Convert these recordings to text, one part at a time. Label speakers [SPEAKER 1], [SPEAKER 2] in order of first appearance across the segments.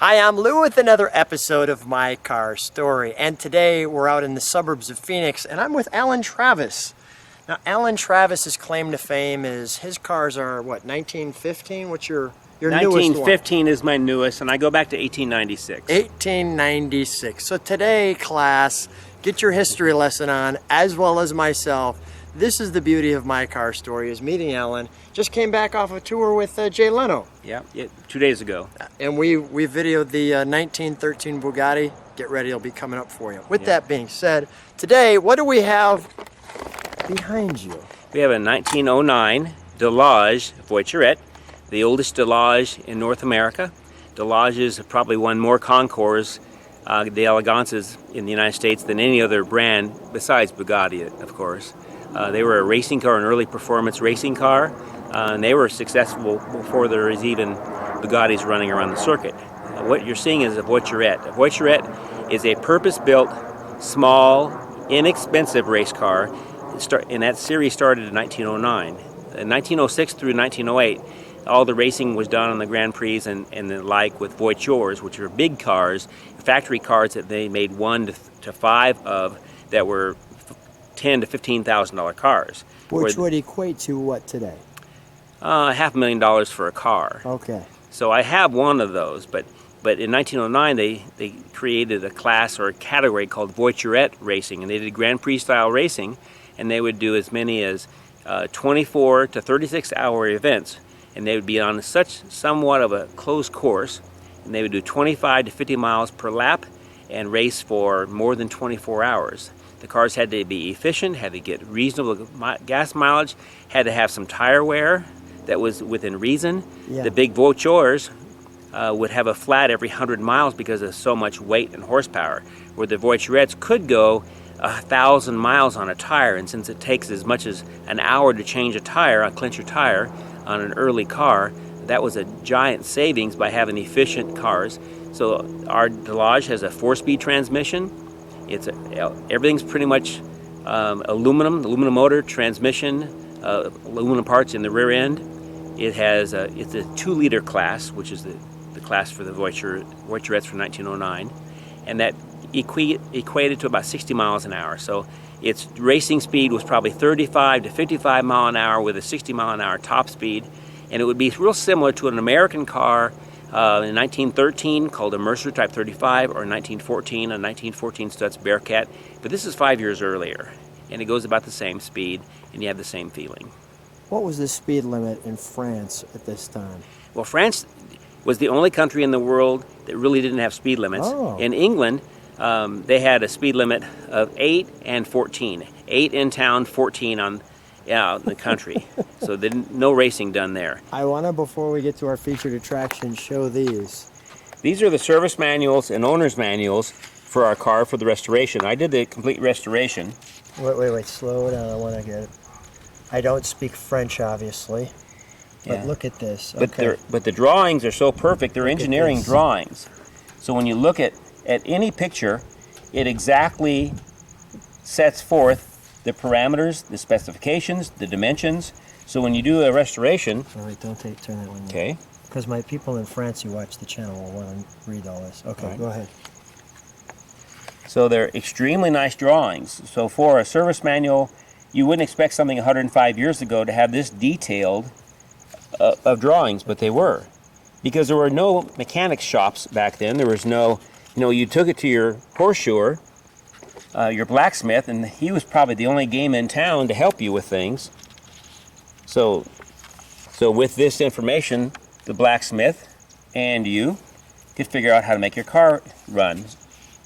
[SPEAKER 1] Hi, I'm Lou with another episode of My Car Story, and today we're out in the suburbs of Phoenix, and I'm with Alan Travis. Now, Alan Travis's claim to fame is his cars are, what, 1915? What's your newest one?
[SPEAKER 2] 1915 is my newest, and I go back to 1896.
[SPEAKER 1] 1896. So today, class, get your history lesson on, as well as myself. This is the beauty of My Car Story, is meeting Alan. Just came back off a tour with Jay Leno.
[SPEAKER 2] Yeah, 2 days ago.
[SPEAKER 1] And we videoed the 1913 Bugatti. Get ready, it'll be coming up for you. With that being said, today, what do we have behind you?
[SPEAKER 2] We have a 1909 Delage Voiturette, the oldest Delage in North America. Delage has probably won more concours, the Elegances in the United States than any other brand besides Bugatti, of course. They were a racing car, an early performance racing car, and they were successful before there was even Bugattis running around the circuit. What you're seeing is a Voiturette. A Voiturette is a purpose-built, small, inexpensive race car, and that series started in 1909. In 1906 through 1908, all the racing was done on the Grand Prix and the like with Voitures, which are big cars, factory cars that they made 1 to 5 of that were $10,000 to $15,000 cars.
[SPEAKER 1] Which would equate to what today?
[SPEAKER 2] $500,000 for a car.
[SPEAKER 1] Okay.
[SPEAKER 2] So I have one of those, but in 1909 they created a class or a category called Voiturette racing, and they did Grand Prix style racing, and they would do as many as 24 to 36 hour events, and they would be on somewhat of a closed course, and they would do 25 to 50 miles per lap and race for more than 24 hours. The cars had to be efficient, had to get reasonable gas mileage, had to have some tire wear that was within reason.
[SPEAKER 1] Yeah.
[SPEAKER 2] The big Voitures would have a flat every 100 miles because of so much weight and horsepower, where the Voiturettes could go 1,000 miles on a tire, and since it takes as much as an hour to change a tire, a clincher tire, on an early car, that was a giant savings by having efficient cars. So our Delage has a 4-speed transmission. Everything's pretty much aluminum motor, transmission, aluminum parts in the rear end. It's a 2-liter class, which is the class for the Voiturettes from 1909, and that equated to about 60 miles an hour. So its racing speed was probably 35 to 55 mile an hour with a 60 mile an hour top speed, and it would be real similar to an American car in 1913 called a Mercer Type 35, or 1914, a 1914 Stutz Bearcat, but this is 5 years earlier, and it goes about the same speed, and you have the same feeling.
[SPEAKER 1] What was the speed limit in France at this time?
[SPEAKER 2] Well, France was the only country in the world that really didn't have speed limits.
[SPEAKER 1] Oh.
[SPEAKER 2] In England, they had a speed limit of 8 and 14. 8 in town, 14 in the country. So no racing done there.
[SPEAKER 1] I want to, before we get to our featured attraction, show these.
[SPEAKER 2] These are the service manuals and owner's manuals for our car for the restoration. I did the complete restoration.
[SPEAKER 1] Wait, slow down, I want to get it. I don't speak French, obviously, but
[SPEAKER 2] Yeah.
[SPEAKER 1] look at this.
[SPEAKER 2] But the drawings are so perfect, they're engineering
[SPEAKER 1] this.
[SPEAKER 2] drawings. So when you look at any picture, it exactly sets forth the parameters, the specifications, the dimensions. So when you do a restoration...
[SPEAKER 1] All right, don't turn that one.
[SPEAKER 2] Okay.
[SPEAKER 1] Because my people in France who watch the channel will want to read all this. Okay,
[SPEAKER 2] Right.
[SPEAKER 1] Go ahead.
[SPEAKER 2] So they're extremely nice drawings. So for a service manual, you wouldn't expect something 105 years ago to have this detailed of drawings, but they were. Because there were no mechanics shops back then. There was no, you took it to your horseshoer, your blacksmith, and he was probably the only game in town to help you with things. So with this information, the blacksmith and you could figure out how to make your car run.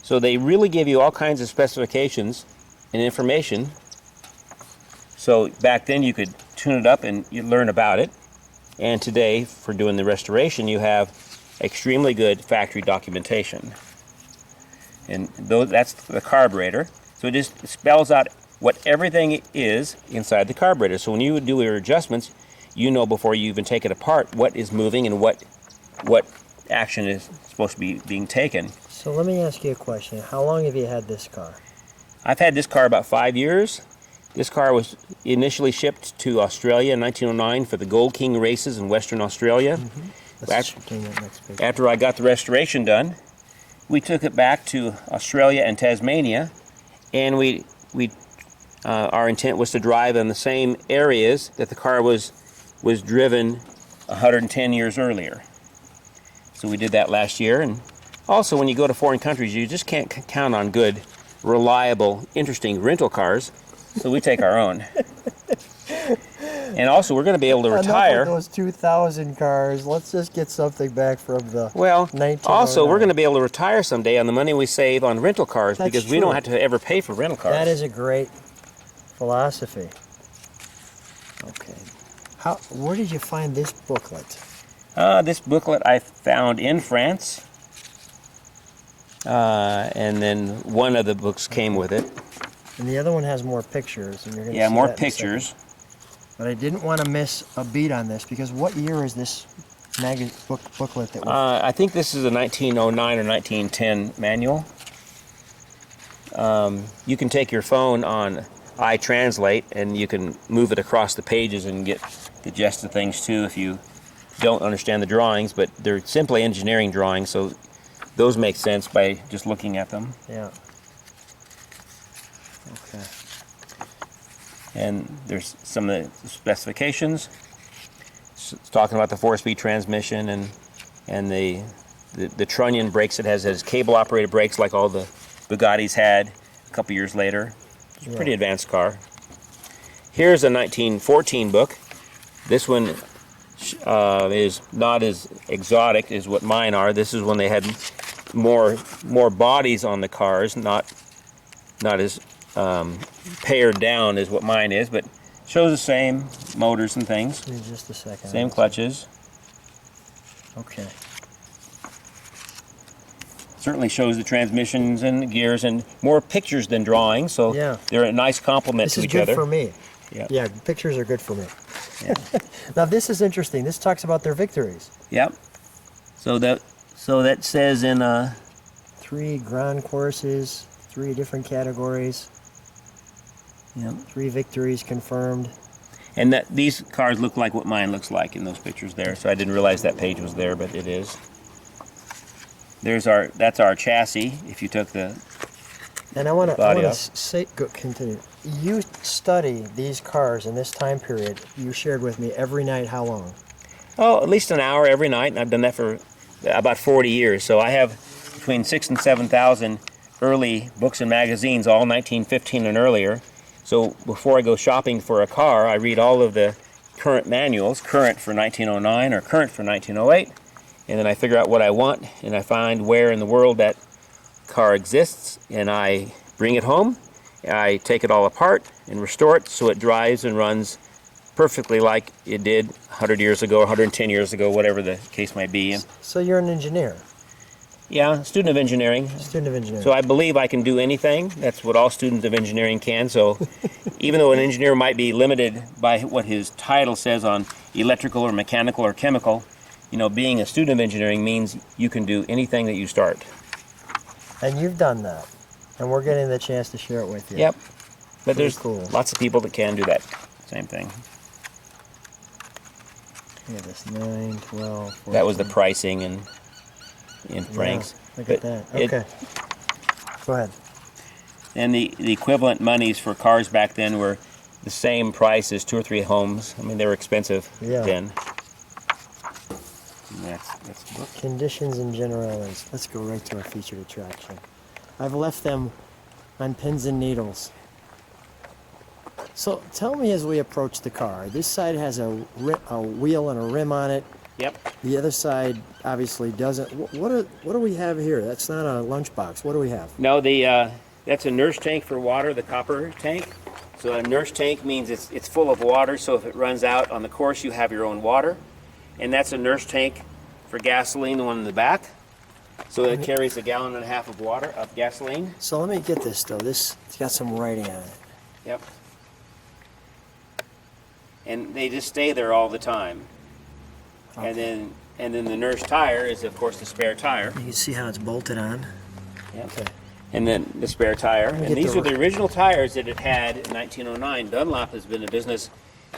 [SPEAKER 2] So they really give you all kinds of specifications and information. So back then you could tune it up and you learn about it. And today, for doing the restoration, you have extremely good factory documentation. And that's the carburetor. So it just spells out what everything is inside the carburetor. So when you do your adjustments, you know before you even take it apart what is moving and what action is supposed to be being taken.
[SPEAKER 1] So let me ask you a question. How long have you had this car?
[SPEAKER 2] I've had this car about 5 years. This car was initially shipped to Australia in 1909 for the Gold King races in Western Australia. After I got the restoration done, we took it back to Australia and Tasmania, and our intent was to drive in the same areas that the car was driven 110 years earlier. So we did that last year. And also, when you go to foreign countries, you just can't count on good, reliable, interesting rental cars. So we take our own. And also, we're going to be able to retire.
[SPEAKER 1] Enough with those 2000 cars. Let's just get something back from the
[SPEAKER 2] Well,
[SPEAKER 1] 1909.
[SPEAKER 2] also, we're going to be able to retire someday on the money we save on rental cars.
[SPEAKER 1] That's
[SPEAKER 2] because we
[SPEAKER 1] true.
[SPEAKER 2] don't have to ever pay for rental cars.
[SPEAKER 1] That is a great philosophy. Okay. Where did you find this booklet?
[SPEAKER 2] This booklet I found in France. And then one of the books came with it.
[SPEAKER 1] And the other one has more pictures. And you're going to see
[SPEAKER 2] more
[SPEAKER 1] that in a
[SPEAKER 2] pictures.
[SPEAKER 1] second. But I didn't want to miss a beat on this, because what year is this booklet that
[SPEAKER 2] I think this is a 1909 or 1910 manual. You can take your phone on iTranslate and you can move it across the pages and get the gist of things too if you don't understand the drawings, but they're simply engineering drawings, so those make sense by just looking at them.
[SPEAKER 1] Yeah. Okay.
[SPEAKER 2] And there's some of the specifications. It's talking about the 4-speed transmission and the trunnion brakes. It has cable operated brakes like all the Bugattis had a couple years later. It's a pretty advanced car. Here's a 1914 book. This one is not as exotic as what mine are. This is when they had more bodies on the cars, not as pared down as what mine is, but shows the same motors and things.
[SPEAKER 1] Give me just a second.
[SPEAKER 2] Same clutches.
[SPEAKER 1] Okay.
[SPEAKER 2] Certainly shows the transmissions and the gears, and more pictures than drawings, so they're a nice complement to each other.
[SPEAKER 1] This is good for me.
[SPEAKER 2] Yep.
[SPEAKER 1] Yeah, pictures are good for me.
[SPEAKER 2] Yeah.
[SPEAKER 1] Now this is interesting. This talks about their victories.
[SPEAKER 2] Yep. So that says in
[SPEAKER 1] 3 grand courses, 3 different categories.
[SPEAKER 2] Yep.
[SPEAKER 1] 3 victories confirmed.
[SPEAKER 2] And that these cars look like what mine looks like in those pictures there. So I didn't realize that page was there, but it is. That's our chassis. If you took the
[SPEAKER 1] and I want
[SPEAKER 2] body
[SPEAKER 1] to
[SPEAKER 2] off.
[SPEAKER 1] continue. You study these cars in this time period. You shared with me every night. How long?
[SPEAKER 2] Oh, at least an hour every night, and I've done that for about 40 years. So I have between 6,000 and 7,000 early books and magazines, all 1915 and earlier. So before I go shopping for a car, I read all of the current manuals, current for 1909 or current for 1908, and then I figure out what I want, and I find where in the world that car exists, and I bring it home. I take it all apart and restore it so it drives and runs perfectly like it did 100 years ago, 110 years ago, whatever the case might be.
[SPEAKER 1] So you're an engineer?
[SPEAKER 2] Yeah, student of engineering.
[SPEAKER 1] Student of engineering.
[SPEAKER 2] So I believe I can do anything. That's what all students of engineering can. So even though an engineer might be limited by what his title says on electrical or mechanical or chemical, being a student of engineering means you can do anything that you start.
[SPEAKER 1] And you've done that. And we're getting the chance to share it with you.
[SPEAKER 2] Yep. But
[SPEAKER 1] Pretty
[SPEAKER 2] there's
[SPEAKER 1] cool.
[SPEAKER 2] lots of people that can do that same thing.
[SPEAKER 1] Look at this, 9, 12, 14.
[SPEAKER 2] That was the pricing in francs.
[SPEAKER 1] Yeah, look at that. Okay. Go ahead.
[SPEAKER 2] And the equivalent monies for cars back then were the same price as 2 or 3 homes. I mean, they were expensive then. And that's the book.
[SPEAKER 1] Conditions and generalities. Let's go right to our featured attraction. I've left them on pins and needles. So tell me as we approach the car. This side has a wheel and a rim on it.
[SPEAKER 2] Yep.
[SPEAKER 1] The other side obviously doesn't. What do we have here? That's not a lunchbox. What do we have?
[SPEAKER 2] No, that's a nurse tank for water, the copper tank. So a nurse tank means it's full of water, so if it runs out on the course, you have your own water. And that's a nurse tank for gasoline, the one in the back. So it carries 1.5 gallons of water, of gasoline.
[SPEAKER 1] So let me get this though. It's got some writing on it.
[SPEAKER 2] Yep. And they just stay there all the time. Okay. And then the nurse tire is, of course, the spare tire.
[SPEAKER 1] You can see how it's bolted on.
[SPEAKER 2] Yep.
[SPEAKER 1] Okay.
[SPEAKER 2] And then the spare tire. And these are the original tires that it had in 1909. Dunlop has been in business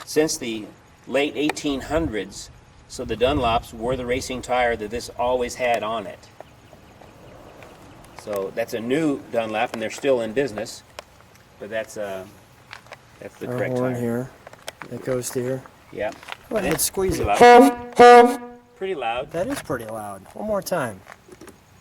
[SPEAKER 2] since the late 1800s, So the Dunlops were the racing tire that this always had on it. So that's a new Dunlop, and they're still in business. But that's the correct
[SPEAKER 1] horn
[SPEAKER 2] tire.
[SPEAKER 1] here. It goes to here.
[SPEAKER 2] Yeah.
[SPEAKER 1] Go ahead, squeeze it.
[SPEAKER 2] Pretty loud.
[SPEAKER 1] That is pretty loud. One more time.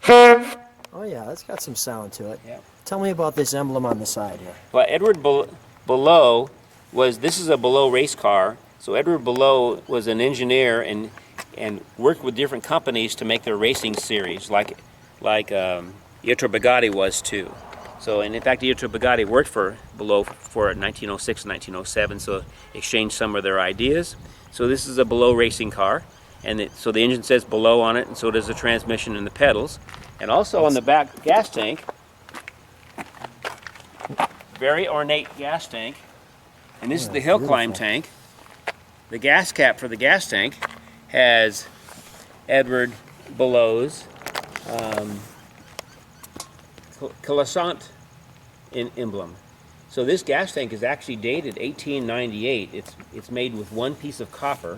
[SPEAKER 1] Oh yeah, that's got some sound to it.
[SPEAKER 2] Yeah.
[SPEAKER 1] Tell me about this emblem on the side here.
[SPEAKER 2] Well, Edward Below this is a Below race car. So Edward Below was an engineer and worked with different companies to make their racing series, like Pietro Bugatti was too. So, and in fact, Pietro Bugatti worked for Below for 1906 and 1907, so exchanged some of their ideas. So this is a Below racing car, and so the engine says Below on it, and so does the transmission and the pedals. And also on the back gas tank, very ornate gas tank, and this is the hill climb tank. The gas cap for the gas tank has Edward Below's Colossant emblem. So this gas tank is actually dated 1898. It's made with one piece of copper.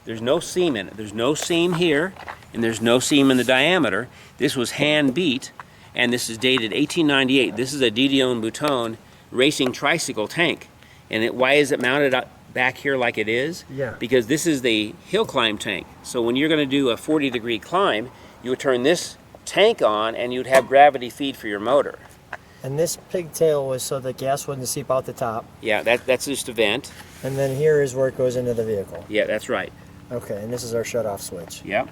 [SPEAKER 2] There's no seam in it. There's no seam here, and there's no seam in the diameter. This was hand beat, and this is dated 1898. This is a Didion Bouton racing tricycle tank. And why is it mounted up back here like it is?
[SPEAKER 1] Yeah.
[SPEAKER 2] Because this is the hill climb tank. So when you're going to do a 40-degree climb, you would turn this tank on and you'd have gravity feed for your motor.
[SPEAKER 1] And this pigtail was so the gas wouldn't seep out the top.
[SPEAKER 2] Yeah, that's just a vent.
[SPEAKER 1] And then here is where it goes into the vehicle.
[SPEAKER 2] Yeah, that's right.
[SPEAKER 1] Okay, and this is our shut-off switch.
[SPEAKER 2] Yeah.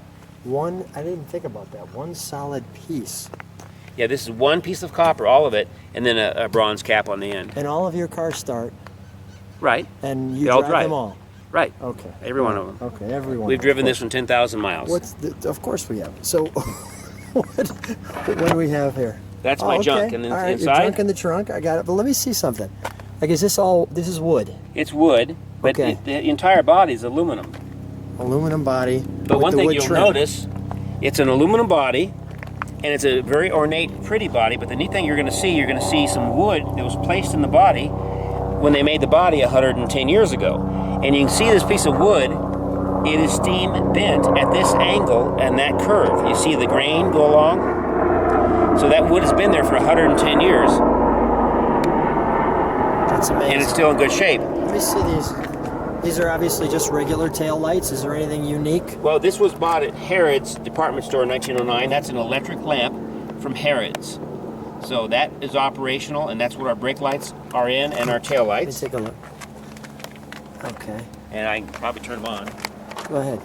[SPEAKER 1] I didn't think about that. One solid piece.
[SPEAKER 2] Yeah, this is one piece of copper, all of it, and then a bronze cap on the end.
[SPEAKER 1] And all of your cars start.
[SPEAKER 2] Right.
[SPEAKER 1] And you
[SPEAKER 2] They all
[SPEAKER 1] drive
[SPEAKER 2] drive.
[SPEAKER 1] them all.
[SPEAKER 2] Right.
[SPEAKER 1] Okay.
[SPEAKER 2] Every one of them.
[SPEAKER 1] Okay, every one.
[SPEAKER 2] We've driven this one 10,000 miles.
[SPEAKER 1] Of course we have. So, what do we have here?
[SPEAKER 2] That's my junk, and then
[SPEAKER 1] all right,
[SPEAKER 2] inside,
[SPEAKER 1] your junk in the trunk. I got it. But let me see something. Like, is this all? This is wood.
[SPEAKER 2] it's wood, but
[SPEAKER 1] Okay.
[SPEAKER 2] the entire body is aluminum.
[SPEAKER 1] Aluminum body.
[SPEAKER 2] But
[SPEAKER 1] with
[SPEAKER 2] one
[SPEAKER 1] the
[SPEAKER 2] thing
[SPEAKER 1] wood
[SPEAKER 2] you'll
[SPEAKER 1] trim.
[SPEAKER 2] notice, it's an aluminum body, and it's a very ornate, pretty body. But the neat thing you're going to see some wood that was placed in the body when they made the body 110 years ago. And you can see this piece of wood. It is steam bent at this angle and that curve. You see the grain go along? So that wood has been there for 110 years,
[SPEAKER 1] That's amazing.
[SPEAKER 2] and it's still in good shape.
[SPEAKER 1] Let me see these. These are obviously just regular tail lights. Is there anything unique?
[SPEAKER 2] Well, this was bought at Harrods department store in 1909. That's an electric lamp from Harrods. So that is operational, and that's what our brake lights are in, and our tail
[SPEAKER 1] Let me
[SPEAKER 2] lights.
[SPEAKER 1] take a look. Okay.
[SPEAKER 2] And I can probably turn them on.
[SPEAKER 1] Go ahead.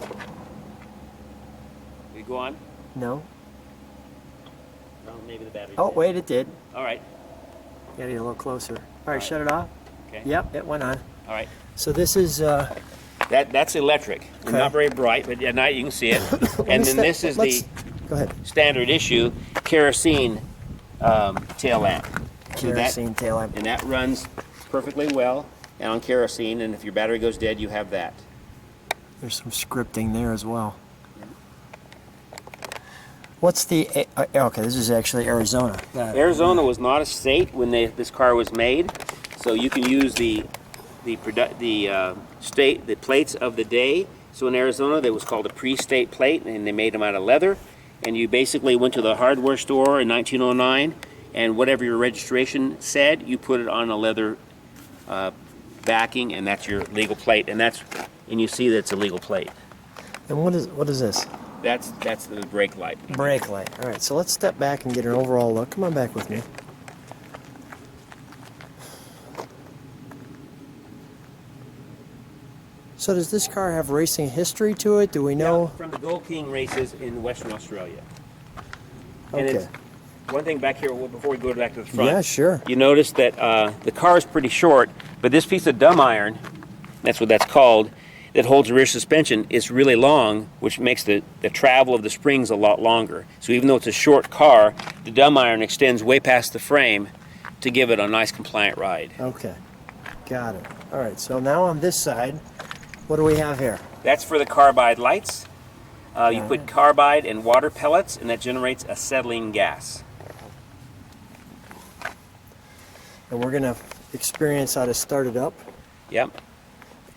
[SPEAKER 2] We go on?
[SPEAKER 1] No.
[SPEAKER 2] No, maybe the battery.
[SPEAKER 1] Oh, wait, it did.
[SPEAKER 2] All right.
[SPEAKER 1] Gotta get a little closer. All right, shut it off.
[SPEAKER 2] Okay.
[SPEAKER 1] Yep, it went on.
[SPEAKER 2] All right.
[SPEAKER 1] So this is.
[SPEAKER 2] That's electric.
[SPEAKER 1] Okay.
[SPEAKER 2] Not very bright, but at night you can see it. And then this is the
[SPEAKER 1] Go ahead.
[SPEAKER 2] standard issue kerosene tail lamp. So
[SPEAKER 1] Kerosene tail lamp.
[SPEAKER 2] and that runs perfectly well and on kerosene, and if your battery goes dead, you have that.
[SPEAKER 1] There's some scripting there as well. What's the? Okay, this is actually Arizona.
[SPEAKER 2] Arizona was not a state when this car was made, so you can use the plates of the day. So in Arizona, that was called a pre-state plate, and they made them out of leather. And you basically went to the hardware store in 1909, and whatever your registration said, you put it on a leather backing, and that's your legal plate. And you see that it's a legal plate.
[SPEAKER 1] And what is this?
[SPEAKER 2] That's the brake light.
[SPEAKER 1] Brake light. All right, so let's step back and get an overall look. Come on back with me. So does this car have racing history to it? Do we know?
[SPEAKER 2] Yeah, from the Gold King races in Western Australia. And
[SPEAKER 1] Okay.
[SPEAKER 2] it's one thing back here before we go back to the front.
[SPEAKER 1] Yeah, sure.
[SPEAKER 2] You notice that the car is pretty short, but this piece of dumb iron, that's what that's called, that holds the rear suspension is really long, which makes the travel of the springs a lot longer. So even though it's a short car, the dumb iron extends way past the frame to give it a nice compliant ride.
[SPEAKER 1] Okay, got it. All right, so now on this side, what do we have here?
[SPEAKER 2] That's for the carbide lights. You put carbide and water pellets, and that generates acetylene gas.
[SPEAKER 1] And we're gonna experience how to start it up.
[SPEAKER 2] Yep.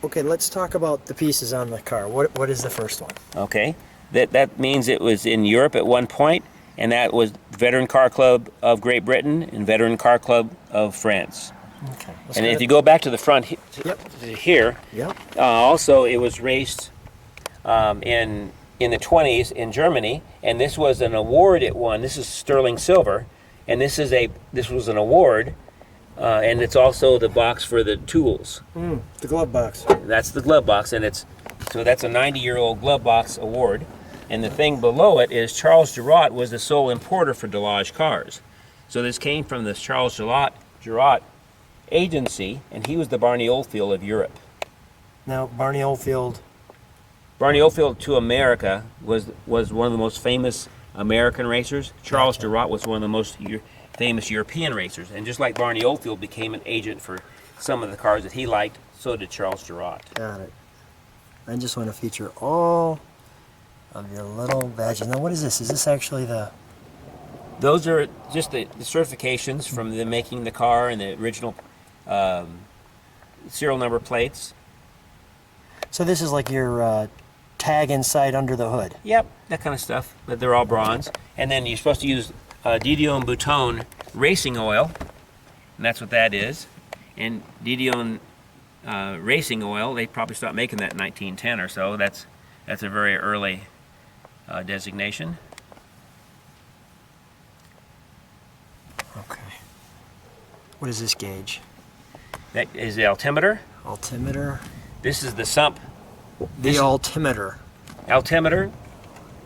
[SPEAKER 1] Okay, let's talk about the pieces on the car. What is the first one?
[SPEAKER 2] Okay, that means it was in Europe at one point, and that was Veteran Car Club of Great Britain and Veteran Car Club of France.
[SPEAKER 1] Okay.
[SPEAKER 2] And if you go back to the front here,
[SPEAKER 1] Yep.
[SPEAKER 2] also it was raced in the 20s in Germany, and this was an award it won. This is sterling silver, and this was an award, and it's also the box for the tools.
[SPEAKER 1] The glove box.
[SPEAKER 2] That's the glove box, and so that's a 90-year-old glove box award. And the thing below it is Charles Girot was the sole importer for Delage cars. So this came from the Charles Girot agency, and he was the Barney Oldfield of Europe.
[SPEAKER 1] Now, Barney Oldfield
[SPEAKER 2] to America was one of the most famous American racers. Charles Girot was one of the most famous European racers. And just like Barney Oldfield became an agent for some of the cars that he liked, so did Charles Girot.
[SPEAKER 1] Got it. I just want to feature all of your little badges. Now, what is this? Is this actually the...
[SPEAKER 2] Those are just the certifications from the making the car and the original serial number plates.
[SPEAKER 1] So this is like your tag inside under the hood?
[SPEAKER 2] Yep, that kind of stuff, but they're all bronze. And then you're supposed to use Didion Bouton racing oil, and that's what that is. And Didion racing oil, they probably stopped making that in 1910 or so. That's a very early designation.
[SPEAKER 1] Okay. What is this gauge?
[SPEAKER 2] That is the altimeter.
[SPEAKER 1] Altimeter.
[SPEAKER 2] This is the sump.
[SPEAKER 1] The altimeter.
[SPEAKER 2] Altimeter.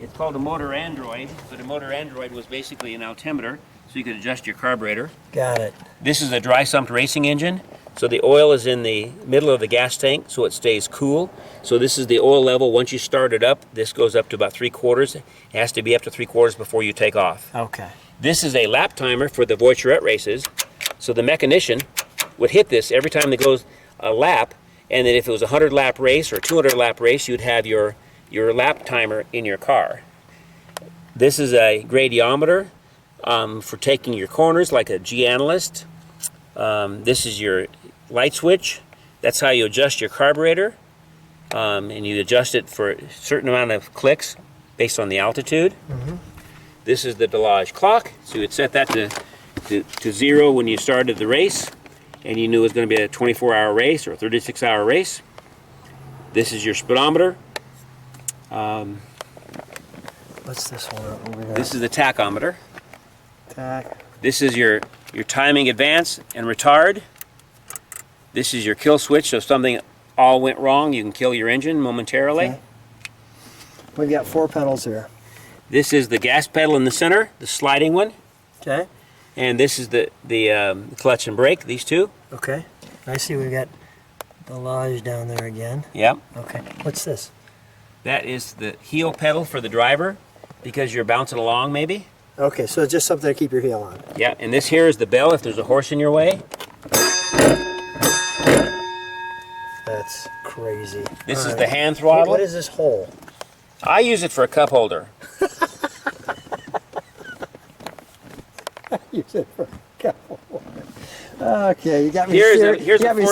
[SPEAKER 2] It's called a motor android, but a motor android was basically an altimeter, so you could adjust your carburetor.
[SPEAKER 1] Got it.
[SPEAKER 2] This is a dry sumped racing engine, so the oil is in the middle of the gas tank, so it stays cool. So this is the oil level. Once you start it up, this goes up to about 3/4. It has to be up to 3/4 before you take off.
[SPEAKER 1] Okay.
[SPEAKER 2] This is a lap timer for the Voiturette races, so the mechanician would hit this every time it goes a lap, and then if it was a 100-lap race or a 200-lap race, you'd have your lap timer in your car. This is a gradiometer for taking your corners like a G-analyst. This is your light switch. That's how you adjust your carburetor, and you adjust it for a certain amount of clicks based on the altitude. This is the Delage clock, so you would set that to 0 when you started the race, and you knew it was going to be a 24-hour race or a 36-hour race. This is your speedometer.
[SPEAKER 1] What's this one over here?
[SPEAKER 2] This is the tachometer.
[SPEAKER 1] Tack.
[SPEAKER 2] This is your timing advance and retard. This is your kill switch, so if something all went wrong, you can kill your engine momentarily.
[SPEAKER 1] Okay. We've got 4 pedals here.
[SPEAKER 2] This is the gas pedal in the center, the sliding one.
[SPEAKER 1] Okay.
[SPEAKER 2] And this is the clutch and brake, these two.
[SPEAKER 1] Okay. I see we've got Delage down there again.
[SPEAKER 2] Yep.
[SPEAKER 1] Okay. What's this?
[SPEAKER 2] That is the heel pedal for the driver, because you're bouncing along maybe.
[SPEAKER 1] Okay, so it's just something to keep your heel on.
[SPEAKER 2] Yeah, and this here is the bell if there's a horse in your way.
[SPEAKER 1] That's crazy.
[SPEAKER 2] This is the hand throttle.
[SPEAKER 1] What is this hole?
[SPEAKER 2] I use it for a cup holder.
[SPEAKER 1] Use it for a couple. Okay, you got me,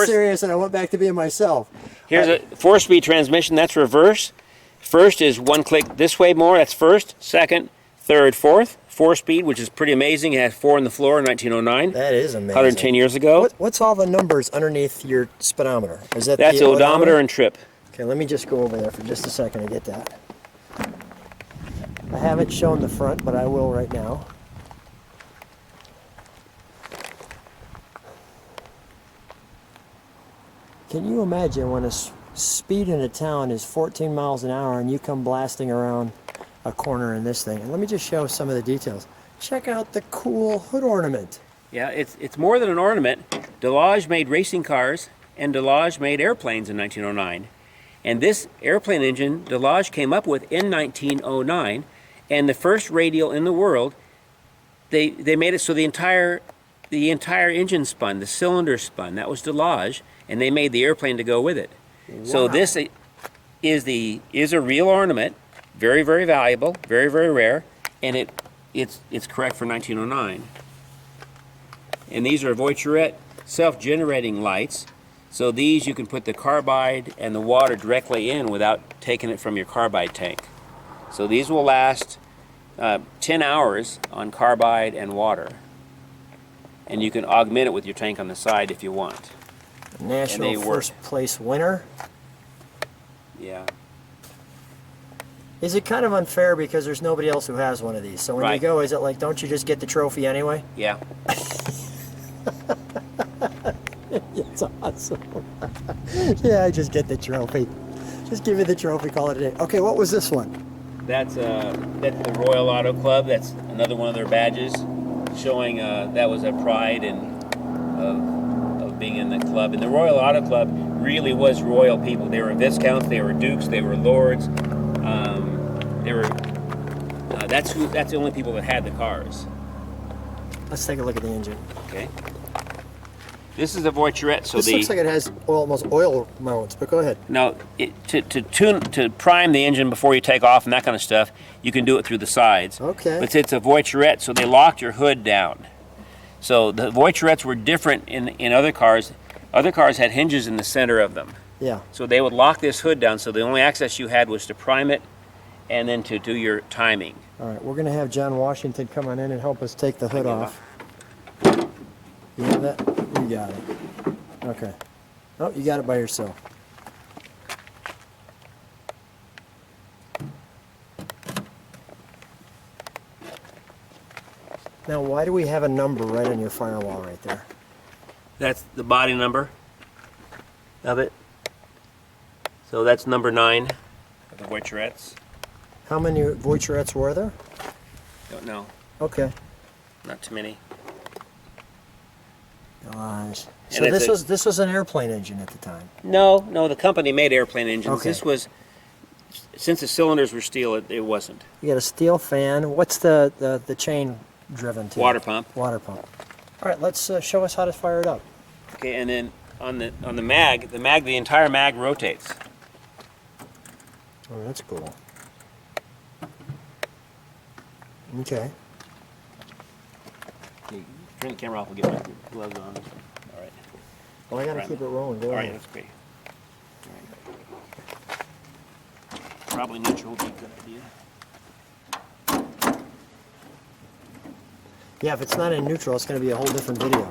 [SPEAKER 1] serious, and I went back to being myself.
[SPEAKER 2] Here's a 4-speed transmission. That's reverse. First is one click this way more. That's first, second, third, fourth. 4-speed, which is pretty amazing. It had 4 on the floor in 1909.
[SPEAKER 1] That is amazing.
[SPEAKER 2] 110 years ago.
[SPEAKER 1] What's all the numbers underneath your speedometer? Is that
[SPEAKER 2] That's
[SPEAKER 1] the
[SPEAKER 2] odometer and trip.
[SPEAKER 1] Okay, let me just go over there for just a second to get that. I haven't shown the front, but I will right now. Can you imagine when a speed in a town is 14 miles an hour and you come blasting around a corner in this thing? And let me just show some of the details. Check out the cool hood ornament.
[SPEAKER 2] Yeah, it's more than an ornament. Delage made racing cars, and Delage made airplanes in 1909. And this airplane engine Delage came up with in 1909, and the first radial in the world, they made it so the entire engine spun, the cylinder spun. That was Delage, and they made the airplane to go with it. Wow. So this is a real ornament, very, very valuable, very, very rare, and it's correct for 1909. And these are Voiturette self-generating lights. So these you can put the carbide and the water directly in without taking it from your carbide tank. So these will last 10 hours on carbide and water. And you can augment it with your tank on the side if you want.
[SPEAKER 1] National first place winner.
[SPEAKER 2] Yeah.
[SPEAKER 1] Is it kind of unfair because there's nobody else who has one of these? So when you go, is it like, don't you just get the trophy anyway?
[SPEAKER 2] Yeah.
[SPEAKER 1] It's awesome. Yeah, I just get the trophy. Just give me the trophy, call it a day. Okay, what was this one?
[SPEAKER 2] That's the Royal Auto Club. That's another one of their badges, showing that was a pride of being in the club. And the Royal Auto Club really was royal people. They were viscounts, they were dukes, they were lords. They were. That's the only people that had the cars.
[SPEAKER 1] Let's take a look at the engine.
[SPEAKER 2] Okay. This is the Voiturette. So
[SPEAKER 1] this looks like it has almost oil mounts, but go ahead.
[SPEAKER 2] Now, to prime the engine before you take off and that kind of stuff, you can do it through the sides.
[SPEAKER 1] Okay.
[SPEAKER 2] But it's a Voiturette, so they locked your hood down. So the Voiturettes were different in other cars. Other cars had hinges in the center of them.
[SPEAKER 1] Yeah.
[SPEAKER 2] So they would lock this hood down, so the only access you had was to prime it and then to do your timing.
[SPEAKER 1] All right, we're going to have John Washington come on in and help us take the hood off. You have that? You got it. Okay. Oh, you got it by yourself. Now, why do we have a number right on your firewall right there?
[SPEAKER 2] That's the body number of it. So that's number 9 of the Voiturettes.
[SPEAKER 1] How many Voiturettes were there?
[SPEAKER 2] Don't know.
[SPEAKER 1] Okay.
[SPEAKER 2] Not too many.
[SPEAKER 1] Gosh. So this was an airplane engine at the time?
[SPEAKER 2] No, the company made airplane engines.
[SPEAKER 1] Okay.
[SPEAKER 2] This was, since the cylinders were steel, it wasn't.
[SPEAKER 1] You got a steel fan. What's the chain driven to?
[SPEAKER 2] Water pump.
[SPEAKER 1] Water pump. All right, let's show us how to fire it up.
[SPEAKER 2] Okay, and then on the mag, the entire mag rotates.
[SPEAKER 1] Oh, that's cool. Okay.
[SPEAKER 2] Turn the camera off. We'll get my gloves on. All right.
[SPEAKER 1] Well, I gotta keep it rolling. Go
[SPEAKER 2] All
[SPEAKER 1] ahead.
[SPEAKER 2] right, that's great. All right. Probably neutral would be a good idea.
[SPEAKER 1] Yeah, if it's not in neutral, it's gonna be a whole different video.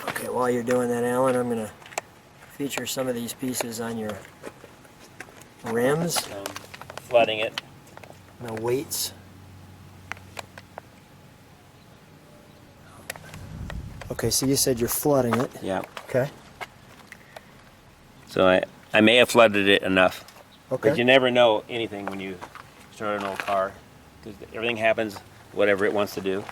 [SPEAKER 1] Okay, while you're doing that, Alan, I'm gonna feature some of these pieces on your rims.
[SPEAKER 2] Flooding it.
[SPEAKER 1] The weights. Okay, so you said you're flooding it.
[SPEAKER 2] Yeah.
[SPEAKER 1] Okay.
[SPEAKER 2] So I may have flooded it enough.
[SPEAKER 1] Okay.
[SPEAKER 2] But you never know anything when you start an old car, because everything happens whatever it wants to do.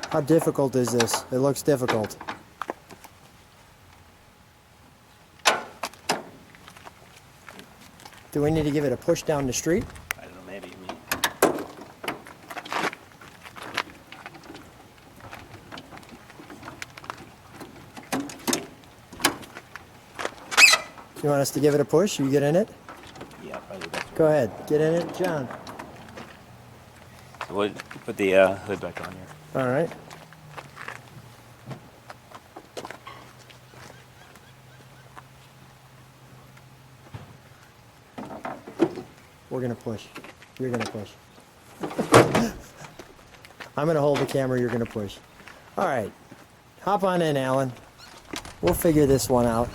[SPEAKER 1] How difficult is this? It looks difficult. Do we need to give it a push down the street?
[SPEAKER 2] I don't know, maybe.
[SPEAKER 1] You want us to give it a push? You get in it?
[SPEAKER 2] Yeah, probably that's
[SPEAKER 1] Go ahead. Get in it, John.
[SPEAKER 2] So we'll put the hood back on here.
[SPEAKER 1] All right. We're going to push. You're going to push. I'm going to hold the camera. You're going to push. All right. Hop on in, Alan. We'll figure this one out.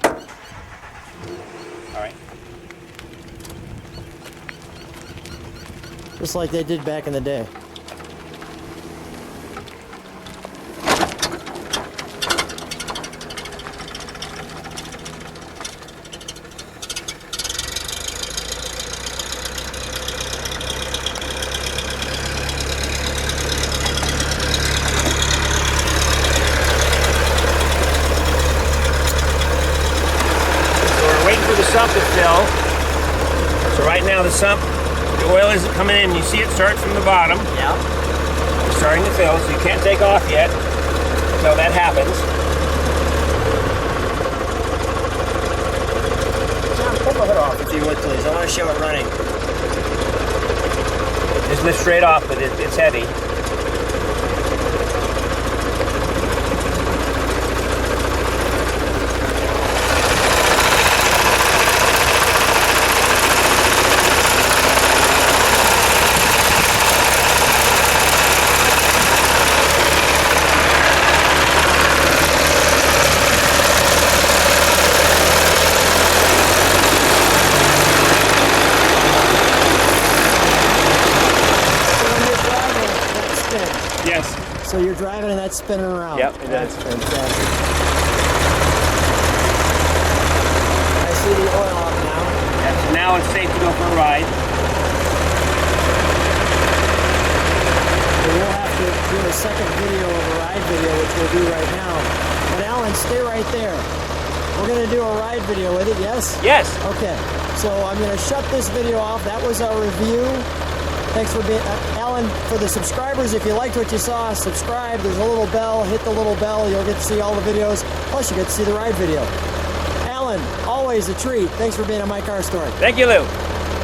[SPEAKER 2] All right.
[SPEAKER 1] Just like they did back in the day.
[SPEAKER 2] now the sump, the oil isn't coming in. You see it starts from the bottom.
[SPEAKER 1] Yeah.
[SPEAKER 2] It's starting to fill, so you can't take off yet until that happens.
[SPEAKER 1] John, pull the hood off if you would, please. I want to show it running.
[SPEAKER 2] Just lift straight off, but it's heavy.
[SPEAKER 1] So you're driving and that's spinning around.
[SPEAKER 2] Yep, it
[SPEAKER 1] That's
[SPEAKER 2] does.
[SPEAKER 1] fantastic. I see the oil up now.
[SPEAKER 2] Yeah, so now it's safe to go for a ride.
[SPEAKER 1] We'll have to do a second video of a ride video, which we'll do right now. But Alan, stay right there. We're going to do a ride video with it, yes?
[SPEAKER 2] Yes.
[SPEAKER 1] Okay, so I'm going to shut this video off. That was our review. Thanks for being, Alan, for the subscribers, if you liked what you saw, subscribe. There's a little bell. Hit the little bell. You'll get to see all the videos. Plus, you get to see the ride video. Alan, always a treat. Thanks for being on My Car Story.
[SPEAKER 2] Thank you, Lou.